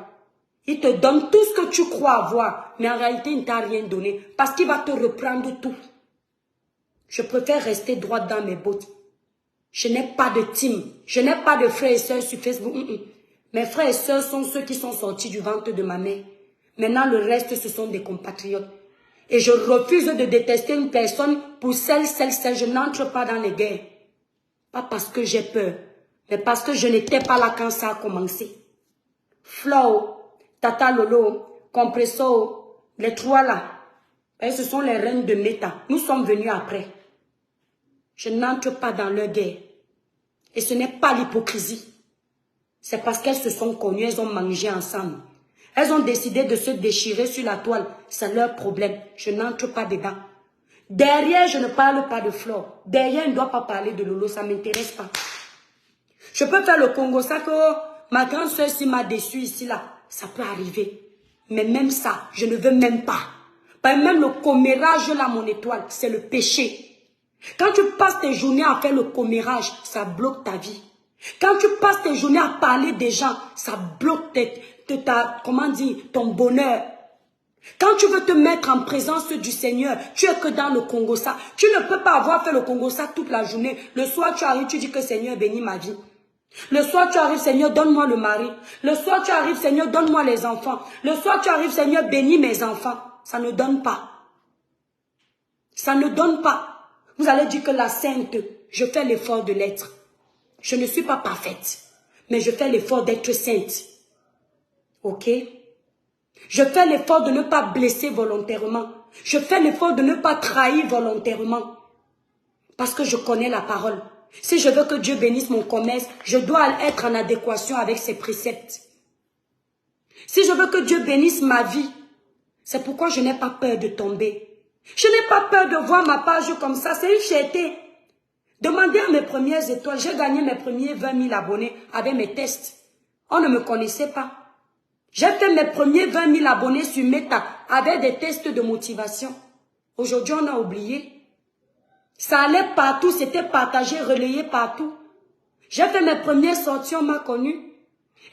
Il te donne tout ce que tu crois avoir, mais en réalité il ne t'a rien donné parce qu'il va te reprendre tout. Je préfère rester droite dans mes bottes. Je n'ai pas de team. Je n'ai pas de frères et sœurs sur Facebook. Mes frères et sœurs sont ceux qui sont sortis du ventre de ma mère. Maintenant, le reste, ce sont des compatriotes. Et je refuse de détester une personne pour celle. Je n'entre pas dans les guerres. Pas parce que j'ai peur, mais parce que je n'étais pas là quand ça a commencé. Flo, Tata Lolo, Compresso, les 3 là. Et ce sont les reines de Meta. Nous sommes venus après. Je n'entre pas dans leur guerre. Et ce n'est pas l'hypocrisie. C'est parce qu'elles se sont connues, elles ont mangé ensemble. Elles ont décidé de se déchirer sur la toile. C'est leur problème. Je n'entre pas dedans. Derrière, je ne parle pas de Flore. Derrière, on ne doit pas parler de Lolo. Ça ne m'intéresse pas. Je peux faire le Congo ça que ma grande soeur ici m'a déçu ici, là. Ça peut arriver. Mais même ça, je ne veux même pas. Même le commérage, là, mon étoile, c'est le péché. Quand tu passes tes journées à faire le commérage, ça bloque ta vie. Quand tu passes tes journées à parler des gens, ça bloque ton bonheur. Quand tu veux te mettre en présence du Seigneur, tu es que dans le Congo-ça. Tu ne peux pas avoir fait le Congo-ça toute la journée. Le soir, tu arrives, tu dis que Seigneur bénis ma vie. Le soir, tu arrives, Seigneur, donne-moi le mari. Le soir, tu arrives, Seigneur, donne-moi les enfants. Le soir, tu arrives, Seigneur, bénis mes enfants. Ça ne donne pas. Ça ne donne pas. Vous allez dire que la sainte, je fais l'effort de l'être. Je ne suis pas parfaite, mais je fais l'effort d'être sainte. Ok? Je fais l'effort de ne pas blesser volontairement. Je fais l'effort de ne pas trahir volontairement. Parce que je connais la parole. Si je veux que Dieu bénisse mon commerce, je dois être en adéquation avec ses préceptes. Si je veux que Dieu bénisse ma vie, c'est pourquoi je n'ai pas peur de tomber. Je n'ai pas peur de voir ma page comme ça. C'est une fierté. Demandez à mes premières étoiles. J'ai gagné mes premiers 20 000 abonnés avec mes tests. On ne me connaissait pas. J'ai fait mes premiers 20 000 abonnés sur Meta avec des tests de motivation. Aujourd'hui, on a oublié. Ça allait partout, c'était partagé, relayé partout. J'ai fait mes premières sorties, on m'a connu.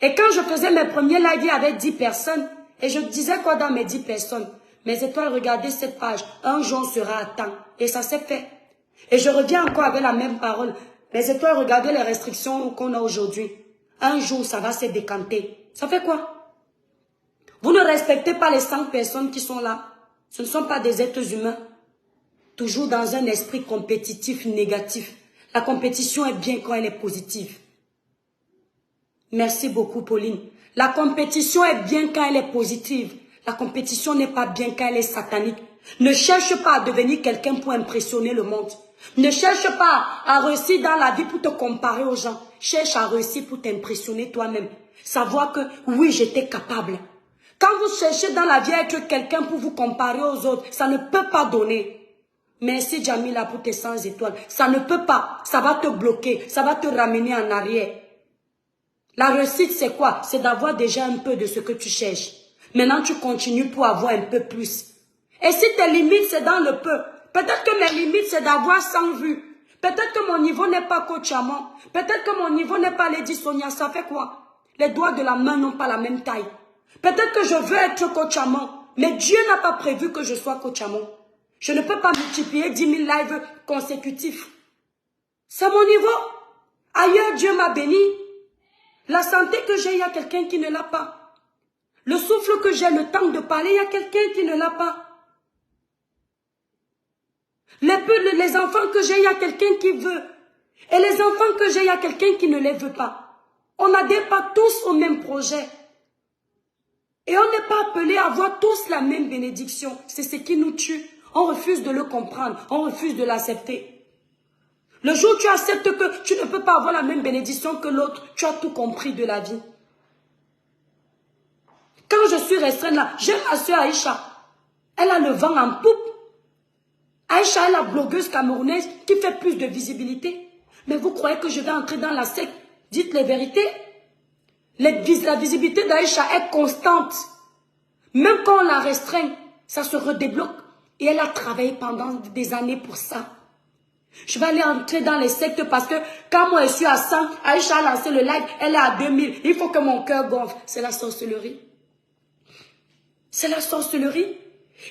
Et quand je faisais mes premiers lives avec 10 personnes, et je disais quoi dans mes 10 personnes? Mes étoiles, regardez cette page, un jour on sera à temps. Et ça s'est fait. Et je reviens encore avec la même parole. Mes étoiles, regardez les restrictions qu'on a aujourd'hui. Un jour, ça va se décanter. Ça fait quoi? Vous ne respectez pas les 100 personnes qui sont là. Ce ne sont pas des êtres humains. Toujours dans un esprit compétitif négatif. La compétition est bien quand elle est positive. Merci beaucoup, Pauline. La compétition est bien quand elle est positive. La compétition n'est pas bien quand elle est satanique. Ne cherche pas à devenir quelqu'un pour impressionner le monde. Ne cherche pas à réussir dans la vie pour te comparer aux gens. Cherche à réussir pour t'impressionner toi-même. Savoir que oui, j'étais capable. Quand vous cherchez dans la vie à être quelqu'un pour vous comparer aux autres, ça ne peut pas donner. Merci Jamila pour tes 100 étoiles. Ça ne peut pas. Ça va te bloquer. Ça va te ramener en arrière. La réussite, c'est quoi? C'est d'avoir déjà un peu de ce que tu cherches. Maintenant, tu continues pour avoir un peu plus. Et si tes limites, c'est dans le peu. Peut-être que mes limites, c'est d'avoir 100 vues. Peut-être que mon niveau n'est pas Coach Amon. Peut-être que mon niveau n'est pas Lady Sonia. Ça fait quoi? Les doigts de la main n'ont pas la même taille. Peut-être que je veux être Coach Amon. Mais Dieu n'a pas prévu que je sois Coach Amon. Je ne peux pas multiplier 10 000 lives consécutifs. C'est mon niveau. Ailleurs, Dieu m'a béni. La santé que j'ai, il y a quelqu'un qui ne l'a pas. Le souffle que j'ai, le temps de parler, il y a quelqu'un qui ne l'a pas. Les enfants que j'ai, il y a quelqu'un qui veut. Et les enfants que j'ai, il y a quelqu'un qui ne les veut pas. On n'adhère pas tous au même projet. Et on n'est pas appelé à avoir tous la même bénédiction. C'est ce qui nous tue. On refuse de le comprendre. On refuse de l'accepter. Le jour où tu acceptes que tu ne peux pas avoir la même bénédiction que l'autre, tu as tout compris de la vie. Quand je suis restreinte là, j'ai ma soeur Aïcha. Elle a le vent en poupe. Aïcha est la blogueuse camerounaise qui fait plus de visibilité. Mais vous croyez que je vais entrer dans la secte? Dites les vérités. La visibilité d'Aïcha est constante. Même quand on la restreint, ça se redébloque. Et elle a travaillé pendant des années pour ça. Je vais aller entrer dans les sectes parce que quand moi je suis à 100, Aïcha a lancé le live, elle est à 2000. Il faut que mon cœur gonfle. C'est la sorcellerie. C'est la sorcellerie.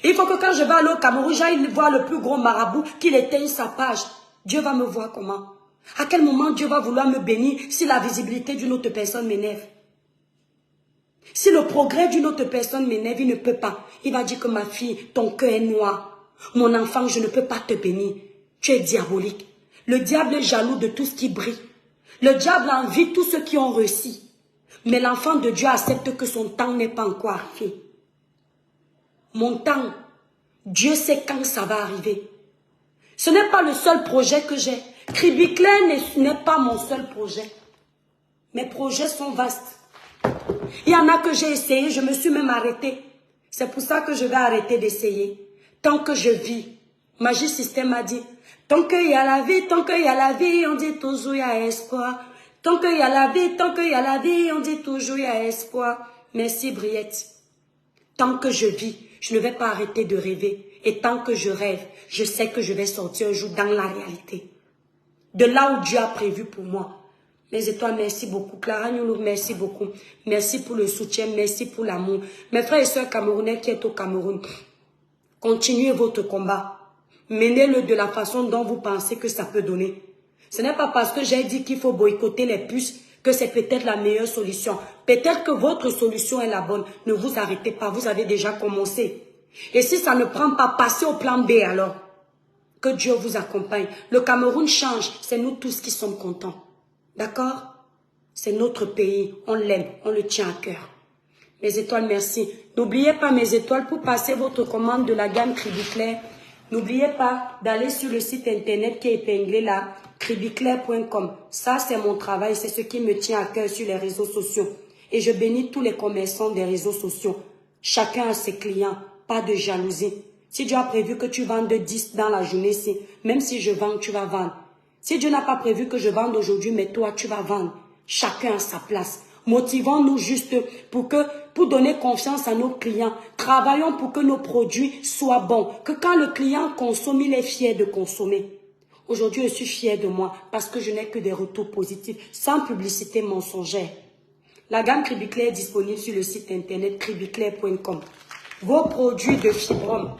Il faut que quand je vais aller au Cameroun, j'aille voir le plus gros marabout, qu'il éteigne sa page. Dieu va me voir comment? À quel moment Dieu va vouloir me bénir si la visibilité d'une autre personne m'énerve? Si le progrès d'une autre personne m'énerve, il ne peut pas. Il va dire que ma fille, ton cœur est noir. Mon enfant, je ne peux pas te bénir. Tu es diabolique. Le diable est jaloux de tout ce qui brille. Le diable envie tous ceux qui ont réussi. Mais l'enfant de Dieu accepte que son temps n'est pas encore arrivé. Mon temps, Dieu sait quand ça va arriver. Ce n'est pas le seul projet que j'ai. Cribiclair n'est pas mon seul projet. Mes projets sont vastes. Il y en a que j'ai essayé, je me suis même arrêtée. C'est pour ça que je vais arrêter d'essayer. Tant que je vis, Magie Système a dit, tant qu'il y a la vie, on dit toujours il y a espoir. Tant qu'il y a la vie, tant qu'il y a la vie, on dit toujours il y a espoir. Merci Briette. Tant que je vis, je ne vais pas arrêter de rêver. Et tant que je rêve, je sais que je vais sortir un jour dans la réalité. De là où Dieu a prévu pour moi. Les étoiles, merci beaucoup. Clara Nyoulou, merci beaucoup. Merci pour le soutien, merci pour l'amour. Mes frères et sœurs camerounais qui sont au Cameroun, continuez votre combat. Menez-le de la façon dont vous pensez que ça peut donner. Ce n'est pas parce que j'ai dit qu'il faut boycotter les puces que c'est peut-être la meilleure solution. Peut-être que votre solution est la bonne. Ne vous arrêtez pas, vous avez déjà commencé. Et si ça ne prend pas, passez au plan B alors. Que Dieu vous accompagne. Le Cameroun change, c'est nous tous qui sommes contents. D'accord? C'est notre pays, on l'aime, on le tient à cœur. Mes étoiles, merci. N'oubliez pas mes étoiles pour passer votre commande de la gamme Cribiclair. N'oubliez pas d'aller sur le site internet qui est épinglé là, cribiclair.com. Ça, c'est mon travail, c'est ce qui me tient à cœur sur les réseaux sociaux. Et je bénis tous les commerçants des réseaux sociaux. Chacun a ses clients, pas de jalousie. Si Dieu a prévu que tu vendes 10 dans la journée, même si je vends, tu vas vendre. Si Dieu n'a pas prévu que je vende aujourd'hui, mais toi, tu vas vendre. Chacun a sa place. Motivons-nous juste pour donner confiance à nos clients. Travaillons pour que nos produits soient bons. Que quand le client consomme, il est fier de consommer. Aujourd'hui, je suis fier de moi parce que je n'ai que des retours positifs, sans publicité mensongère. La gamme Cribiclair est disponible sur le site internet cribiclair.com. Vos produits de fibrome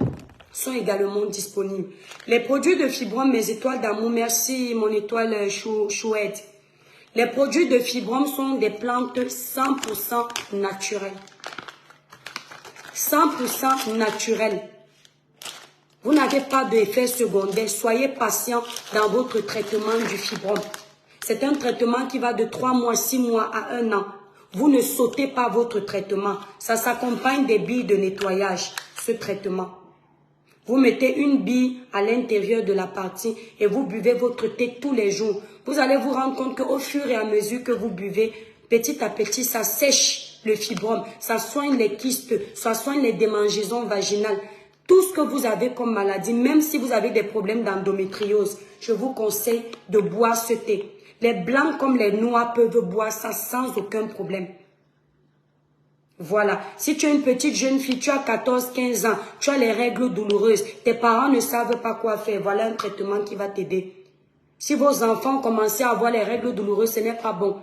sont également disponibles. Les produits de fibrome, mes étoiles d'amour, merci mon étoile chouette. Les produits de fibrome sont des plantes 100% naturelles. 100% naturelles. Vous n'avez pas d'effet secondaire. Soyez patient dans votre traitement du fibrome. C'est un traitement qui va de 3 mois, 6 mois à 1 an. Vous ne sautez pas votre traitement. Ça s'accompagne des billes de nettoyage, ce traitement. Vous mettez une bille à l'intérieur de la partie et vous buvez votre thé tous les jours. Vous allez vous rendre compte qu'au fur et à mesure que vous buvez, petit à petit, ça sèche le fibrome, ça soigne les kystes, ça soigne les démangeaisons vaginales. Tout ce que vous avez comme maladie, même si vous avez des problèmes d'endométriose, je vous conseille de boire ce thé. Les blancs comme les noirs peuvent boire ça sans aucun problème. Voilà. Si tu es une petite jeune fille, tu as 14-15 ans, tu as les règles douloureuses, tes parents ne savent pas quoi faire, voilà un traitement qui va t'aider. Si vos enfants commencent à avoir les règles douloureuses, ce n'est pas bon.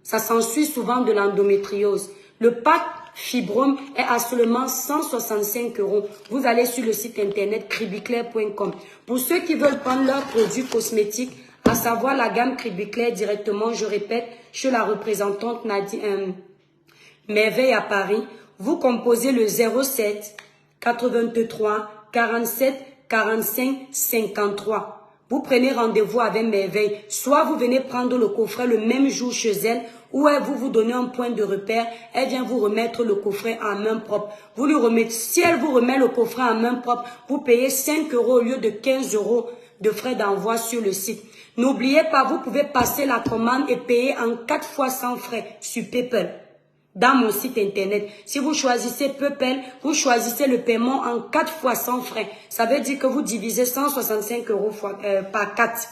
Ça s'ensuit souvent de l'endométriose. Le pack Fibrome est à seulement 165 €. Vous allez sur le site internet cribiclair.com. Pour ceux qui veulent prendre leurs produits cosmétiques, à savoir la gamme Cribiclair directement, je répète, chez la représentante Nadine Merveille à Paris, vous composez le 07 83 47 45 53. Vous prenez rendez-vous avec Merveille. Soit vous venez prendre le coffret le même jour chez elle, ou elle vous donnez un point de repère. Elle vient vous remettre le coffret en main propre. Vous lui remettez, si elle vous remet le coffret en main propre, vous payez 5 € au lieu de 15 € de frais d'envoi sur le site. N'oubliez pas, vous pouvez passer la commande et payer en 4 fois sans frais sur PayPal. Dans mon site internet, si vous choisissez PayPal, vous choisissez le paiement en 4 fois sans frais. Ça veut dire que vous divisez 165 € par 4.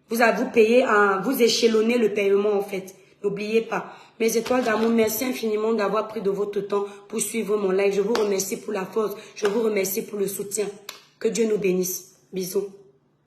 Vous payez, vous échelonnez le paiement en fait. N'oubliez pas. Mes étoiles d'amour, merci infiniment d'avoir pris de votre temps pour suivre mon live. Je vous remercie pour la force. Je vous remercie pour le soutien. Que Dieu nous bénisse. Bisous.